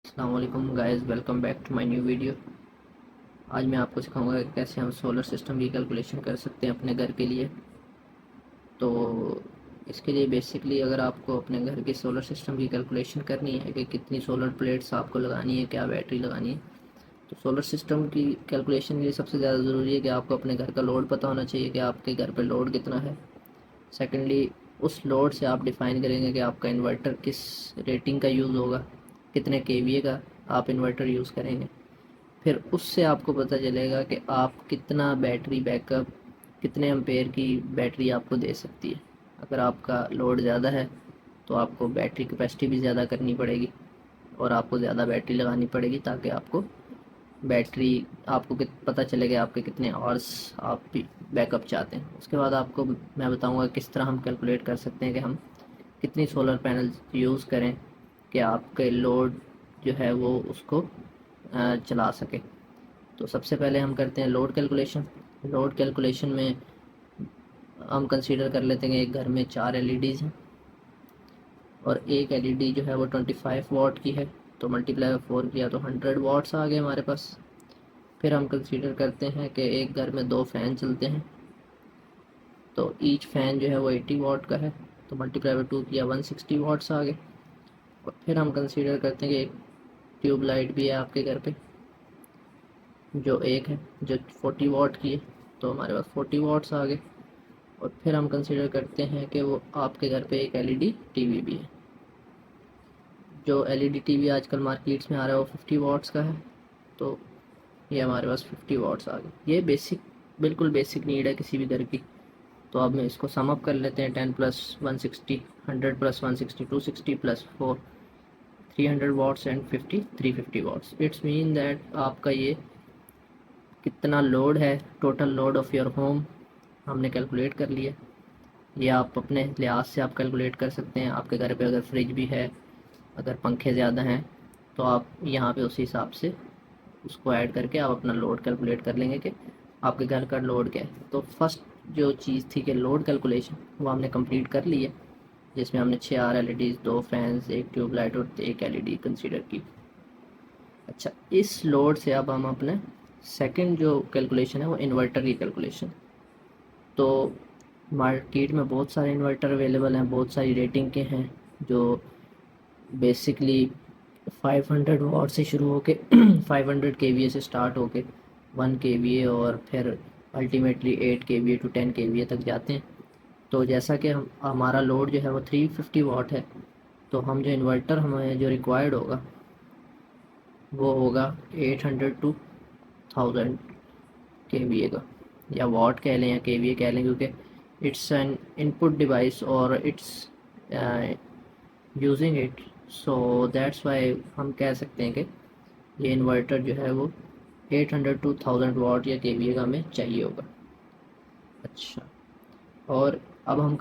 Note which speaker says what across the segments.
Speaker 1: अस्सलाम वालेकुम guys, welcome back to my new video. आज मैं आपको सिखाऊंगा कि कैसे हम सोलर सिस्टम की कैलकुलेशन कर सकते हैं अपने घर के लिए। तो इसके लिए बेसिकली अगर आपको अपने घर के सोलर सिस्टम की कैलकुलेशन करनी है कि कितनी सोलर प्लेट्स आपको लगानी है, क्या बैटरी लगानी है, तो सोलर सिस्टम की कैलकुलेशन के लिए सबसे ज़्यादा ज़रूरी है कि आपको अपने घर का लोड पता होना चाहिए कि आपके घर पर लोड कितना है। सेकेंडली, उस लोड से आप डिफ़ाइन करेंगे कि आपका इन्वर्टर किस रेटिंग का यूज़ होगा, कितने केवीए का आप इन्वर्टर यूज़ करेंगे। फिर उससे आपको पता चलेगा कि आप कितना बैटरी बैकअप, कितने एम्पेयर की बैटरी आपको दे सकती है। अगर आपका लोड ज़्यादा है तो आपको बैटरी कैपेसिटी भी ज़्यादा करनी पड़ेगी और आपको ज़्यादा बैटरी लगानी पड़ेगी ताकि आपको बैटरी आपको पता चलेगा आपके कितने आवर्स आप बैकअप चाहते हैं। उसके बाद आपको मैं बताऊंगा किस तरह हम कैलकुलेट कर सकते हैं कि हम कितनी सोलर पैनल्स यूज़ करें कि आपके लोड जो है वो उसको चला सके। तो सबसे पहले हम करते हैं लोड कैलकुलेशन। लोड कैलकुलेशन में हम कंसीडर कर लेते हैं एक घर में 4 एलईडीज़ हैं और एक एलईडी जो है वो 25 वाट की है, तो मल्टीप्लाई बाय 4 किया तो 100 वाट्स आ गए हमारे पास। फिर हम कंसीडर करते हैं कि एक घर में 2 फ़ैन चलते हैं, तो ईच फ़ैन जो है वो 80 वाट का है, तो मल्टीप्लाई बाय 2 किया 160 वाट्स आ गए। और फिर हम कंसीडर करते हैं कि एक ट्यूब लाइट भी है आपके घर पे, जो एक है जो 40 वाट की है, तो हमारे पास 40 वाट्स आ गए। और फिर हम कंसीडर करते हैं कि वो आपके घर पे एक एलईडी टीवी भी है। जो एलईडी टीवी आजकल मार्केट्स में आ रहा है वो 50 वाट्स का है, तो ये हमारे पास 50 वाट्स आ गए। ये बेसिक, बिल्कुल बेसिक नीड है किसी भी घर की। तो अब मैं इसको सम अप कर लेते हैं। 10 plus 160, 100 plus 160 260 plus 4 300 watts and 50 350 watts. It's mean that आपका ये कितना लोड है, total load of your home हमने कैलकुलेट कर लिया। ये आप अपने लिहाज से आप कैलकुलेट कर सकते हैं। आपके घर पे अगर फ्रिज भी है, अगर पंखे ज़्यादा हैं, तो आप यहाँ पे उसी हिसाब से उसको ऐड करके आप अपना लोड कैलकुलेट कर लेंगे कि आपके घर का लोड क्या है। तो फर्स्ट जो चीज़ थी कि लोड कैलकुलेशन, वो हमने कंप्लीट कर ली है, जिसमें हमने 6 आर एल ई डीज़, 2 फैंस, एक ट्यूबलाइट और एक एल ई डी कंसिडर की। अच्छा, इस लोड से अब हम अपने सेकंड जो कैलकुलेशन है वो इन्वर्टर की कैलकुलेशन। तो मार्केट में बहुत सारे इन्वर्टर अवेलेबल हैं, बहुत सारी रेटिंग के हैं, जो बेसिकली 500 वाट से शुरू होके 500 केवीए से स्टार्ट होके 1 केवीए और फिर अल्टीमेटली 8 केवीए टू 10 केवीए तक जाते हैं। तो जैसा कि हमारा लोड जो है वो 350 वाट है, तो हम जो इन्वर्टर हमें जो रिक्वायर्ड होगा वो होगा 800 टू 1000 केवीए का, या वाट कह लें या केवीए कह लें, क्योंकि इट्स एन इनपुट डिवाइस और it's using it, so that's why हम कह सकते हैं कि ये इन्वर्टर जो है वो 800 टू 1000 वाट या केवीए का हमें चाहिए होगा। अच्छा, और अब हम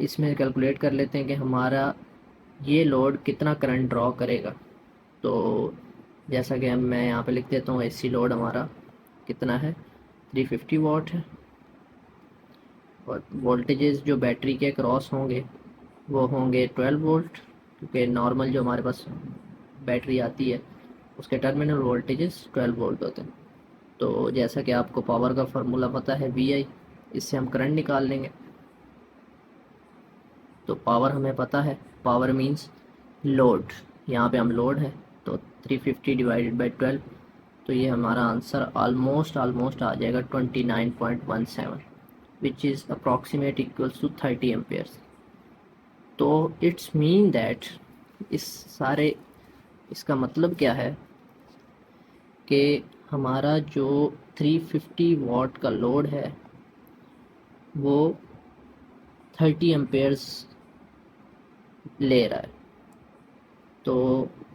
Speaker 1: इसमें कैलकुलेट कर लेते हैं कि हमारा ये लोड कितना करंट ड्रॉ करेगा। तो जैसा कि मैं यहाँ पे लिख देता हूँ, एसी लोड हमारा कितना है, 350 वाट है। और वोल्टेजेस जो बैटरी के क्रॉस होंगे वो होंगे 12 वोल्ट, क्योंकि नॉर्मल जो हमारे पास बैटरी आती है उसके टर्मिनल वोल्टेजेस 12 वोल्ट होते हैं। तो जैसा कि आपको पावर का फार्मूला पता है वी आई, इससे हम करंट निकाल लेंगे। तो पावर हमें पता है, पावर मींस लोड, यहाँ पे हम लोड है, तो 350 डिवाइडेड बाई 12, तो ये हमारा आंसर ऑलमोस्ट ऑलमोस्ट आ जाएगा 29.17, which is approximate equals to 30 amperes. तो इट्स मीन दैट इस सारे इसका मतलब क्या है कि हमारा जो 350 वाट का लोड है वो 30 एम्पेयर्स ले रहा है। तो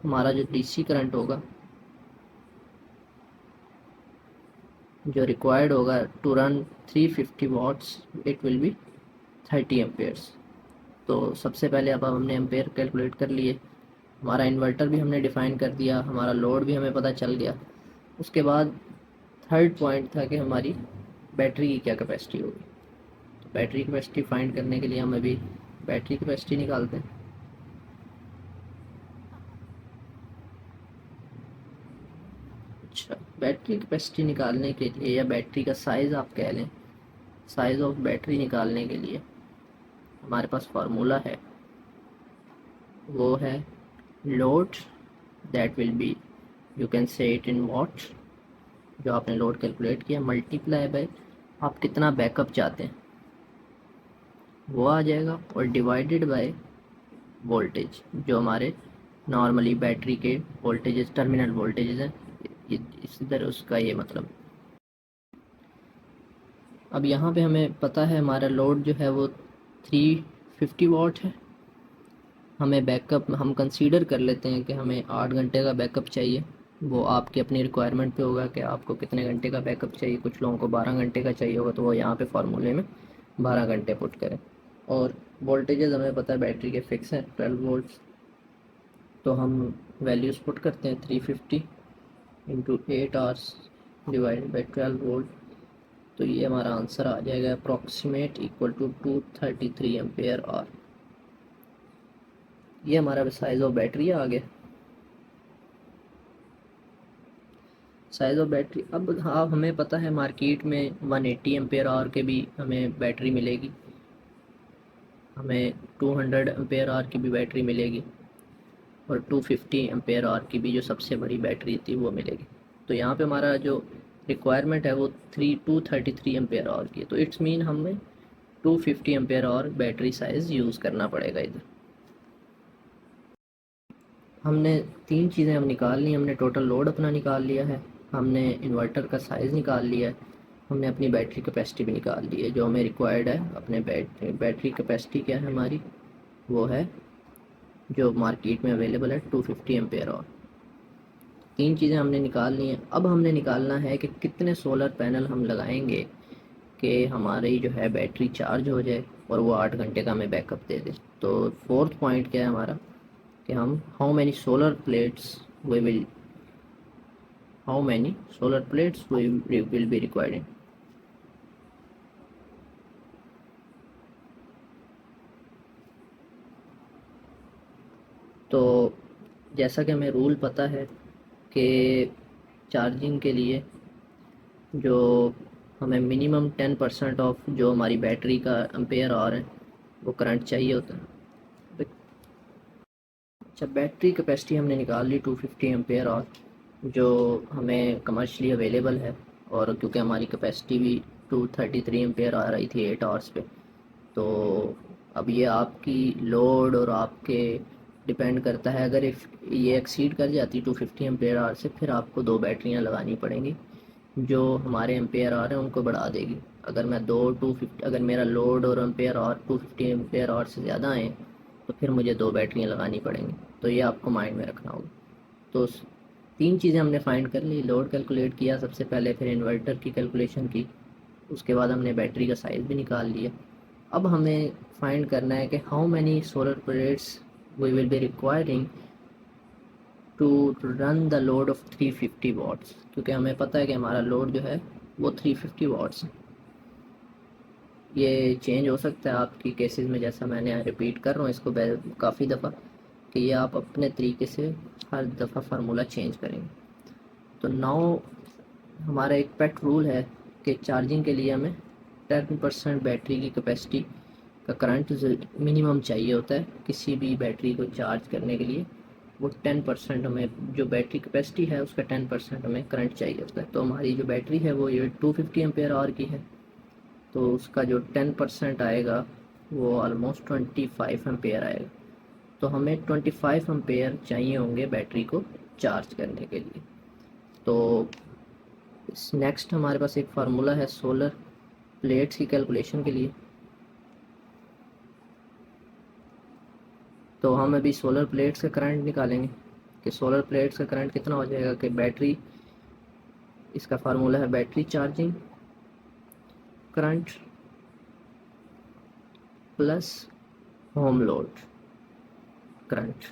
Speaker 1: हमारा जो डीसी करंट होगा, जो रिक्वायर्ड होगा to run 350 watts, it will be 30 amperes. तो सबसे पहले अब हमने एम्पेयर कैलकुलेट कर लिए, हमारा इन्वर्टर भी हमने डिफ़ाइन कर दिया, हमारा लोड भी हमें पता चल गया। उसके बाद थर्ड पॉइंट था कि हमारी बैटरी की क्या कैपेसिटी होगी। तो बैटरी कैपेसिटी फाइंड करने के लिए हम अभी बैटरी कैपेसिटी निकालते हैं। अच्छा, बैटरी कैपेसिटी निकालने के लिए या बैटरी का साइज़ आप कह लें, साइज़ ऑफ बैटरी निकालने के लिए हमारे पास फार्मूला है, वो है load that will be, you can say it in what, जो आपने लोड कैलकुलेट किया मल्टीप्लाई बाय आप कितना बैकअप चाहते हैं वो आ जाएगा, और डिवाइडेड बाय वोल्टेज, जो हमारे नॉर्मली बैटरी के वोल्टेजेस टर्मिनल वोल्टेजेस हैं, इसी तरह उसका ये मतलब। अब यहाँ पे हमें पता है हमारा लोड जो है वो 350 वाट है। हमें बैकअप हम कंसीडर कर लेते हैं कि हमें 8 घंटे का बैकअप चाहिए। वो आपकी अपनी रिक्वायरमेंट पे होगा कि आपको कितने घंटे का बैकअप चाहिए। कुछ लोगों को 12 घंटे का चाहिए होगा तो वो यहाँ पे फार्मूले में 12 घंटे पुट करें। और वोल्टेजेस हमें पता है बैटरी के फिक्स हैं 12 वोल्ट्स, तो हम वैल्यूज़ पुट करते हैं 350 into 8 hours divide by 12 volt, तो ये हमारा आंसर आ जाएगा approximate equal to 233 ampere hour. ये हमारा साइज़ ऑफ बैटरी आ गया। साइज़ ऑफ बैटरी, अब हाँ हमें पता है मार्केट में 180 एम्पेयर आवर के भी हमें बैटरी मिलेगी, हमें 200 एम्पेयर आवर की भी बैटरी मिलेगी, और 250 एम्पेयर आवर की भी जो सबसे बड़ी बैटरी थी वो मिलेगी। तो यहाँ पे हमारा जो रिक्वायरमेंट है वो 233 एम्पेयर आवर की है, तो इट्स मीन हमें 250 ampere our battery size use करना पड़ेगा इधर। हमने 3 चीज़ें हम निकाल ली, हमने टोटल लोड अपना निकाल लिया है, हमने इन्वर्टर का साइज़ निकाल लिया है, हमने अपनी बैटरी कैपेसिटी भी निकाल ली है। जो हमें रिक्वायर्ड है अपने बैटरी कैपेसिटी क्या है हमारी, वो है जो मार्केट में अवेलेबल है 250 एम्पेयर आवर। 3 चीज़ें हमने निकाल ली हैं। अब हमने निकालना है कि कितने सोलर पैनल हम लगाएंगे कि हमारी जो है बैटरी चार्ज हो जाए और वो 8 घंटे का हमें बैकअप दे दे। तो फोर्थ पॉइंट क्या है हमारा कि हम how many solar plates we will be required. तो जैसा कि हमें रूल पता है कि चार्जिंग के लिए जो हमें मिनिमम 10% ऑफ जो हमारी बैटरी का एम्पेयर आवर है वो करंट चाहिए होता है। अच्छा, बैटरी कैपेसिटी हमने निकाल ली 250 एम्पेयर आवर जो हमें कमर्शियली अवेलेबल है, और क्योंकि हमारी कैपेसिटी भी 233 एम्पेयर आ रही थी 8 आवर्स पे, तो अब ये आपकी लोड और आपके डिपेंड करता है। अगर इफ़ ये एक्सीड कर जाती 250 एम्पेयर आवर से, फिर आपको 2 बैटरियां लगानी पड़ेंगी जो हमारे एम्पेयर आवर हैं उनको बढ़ा देगी। अगर मैं 250 अगर मेरा लोड और एम्पेयर आवर 250 एम्पेयर आवर से ज़्यादा आए तो फिर मुझे 2 बैटरियां लगानी पड़ेंगी। तो ये आपको माइंड में रखना होगा। तो 3 चीज़ें हमने फाइंड कर ली, लोड कैलकुलेट किया सबसे पहले, फिर इन्वर्टर की कैलकुलेशन की, उसके बाद हमने बैटरी का साइज़ भी निकाल लिया। अब हमें फाइंड करना है कि how many solar plates we will be requiring to run the load of 350 watts, क्योंकि हमें पता है कि हमारा लोड जो है वो 350 वाट्स है। ये चेंज हो सकता है आपकी केसेस में, जैसा मैंने रिपीट कर रहा हूँ इसको काफ़ी दफ़ा, कि ये आप अपने तरीके से हर दफ़ा फार्मूला चेंज करेंगे। तो नाउ हमारा एक पेट रूल है कि चार्जिंग के लिए हमें 10% बैटरी की कैपेसिटी का करंट मिनिमम चाहिए होता है। किसी भी बैटरी को चार्ज करने के लिए वो 10% हमें, जो बैटरी कैपेसिटी है उसका 10% हमें करंट चाहिए होता है। तो हमारी जो बैटरी है वो ये 250 एम्पेयर आवर की है, तो उसका जो 10% आएगा वो ऑलमोस्ट 25 एम्पेयर आएगा। तो हमें 25 एम्पेयर चाहिए होंगे बैटरी को चार्ज करने के लिए। तो नेक्स्ट हमारे पास एक फार्मूला है सोलर प्लेट्स की कैलकुलेशन के लिए। तो हम अभी सोलर प्लेट्स का करंट निकालेंगे कि सोलर प्लेट्स का करंट कितना हो जाएगा, कि बैटरी, इसका फार्मूला है battery charging current plus home load current.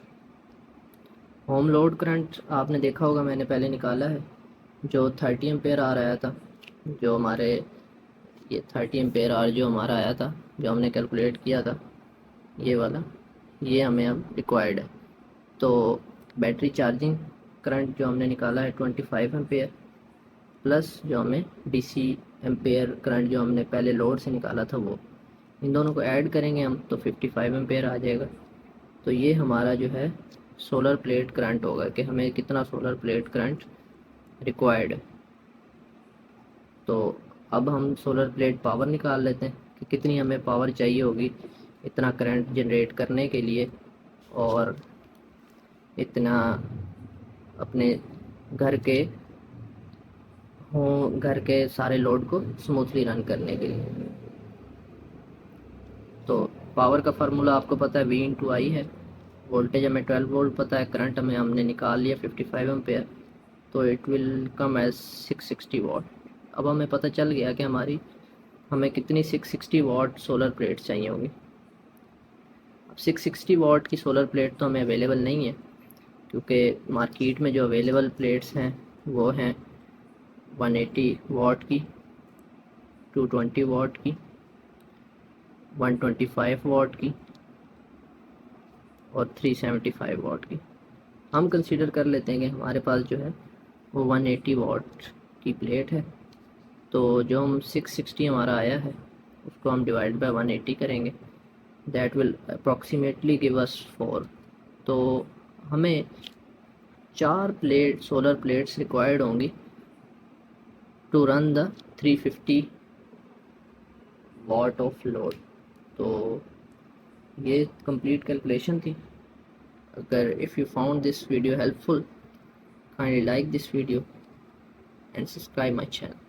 Speaker 1: Home load current आपने देखा होगा, मैंने पहले निकाला है, जो 30 एम्पेयर आ रहा था, जो हमारे ये 30 एम्पेयर आर जो हमारा आया था, जो हमने कैलकुलेट किया था, ये वाला, ये हमें अब रिक्वायर्ड है। तो बैटरी चार्जिंग करंट जो हमने निकाला है 25 एम्पेयर, प्लस जो हमें डीसी एम्पेयर करंट जो हमने पहले लोड से निकाला था वो, इन दोनों को ऐड करेंगे हम तो 55 एम्पेयर आ जाएगा। तो ये हमारा जो है सोलर प्लेट करंट होगा कि हमें कितना सोलर प्लेट करंट रिक्वायर्ड है। तो अब हम सोलर प्लेट पावर निकाल लेते हैं कि कितनी हमें पावर चाहिए होगी इतना करंट जनरेट करने के लिए, और इतना अपने घर के सारे लोड को स्मूथली रन करने के लिए। तो पावर का फार्मूला आपको पता है V/I है, वोल्टेज हमें 12 वोल्ट पता है, करंट हमने निकाल लिया 55 एम्पेयर, तो इट विल कम एज 660 वाट। अब हमें पता चल गया कि हमें कितनी 660 वाट सोलर प्लेट्स चाहिए होंगी। अब 660 वाट की सोलर प्लेट तो हमें अवेलेबल नहीं है, क्योंकि मार्केट में जो अवेलेबल प्लेट्स हैं वो हैं 180 वाट की, 220 वाट की, 125 वाट की और 375 वाट की। हम कंसीडर कर लेते हैं कि हमारे पास जो है वो 180 वाट की प्लेट है, तो जो हम 660 हमारा आया है उसको हम डिवाइड बाय 180 करेंगे, that will approximately give us 4। तो हमें 4 सोलर प्लेट्स रिक्वायर्ड होंगी to run the 350 watt of load. तो ये कंप्लीट कैलकुलेशन थी। अगर if you found this video helpful, kindly like this video and subscribe my channel.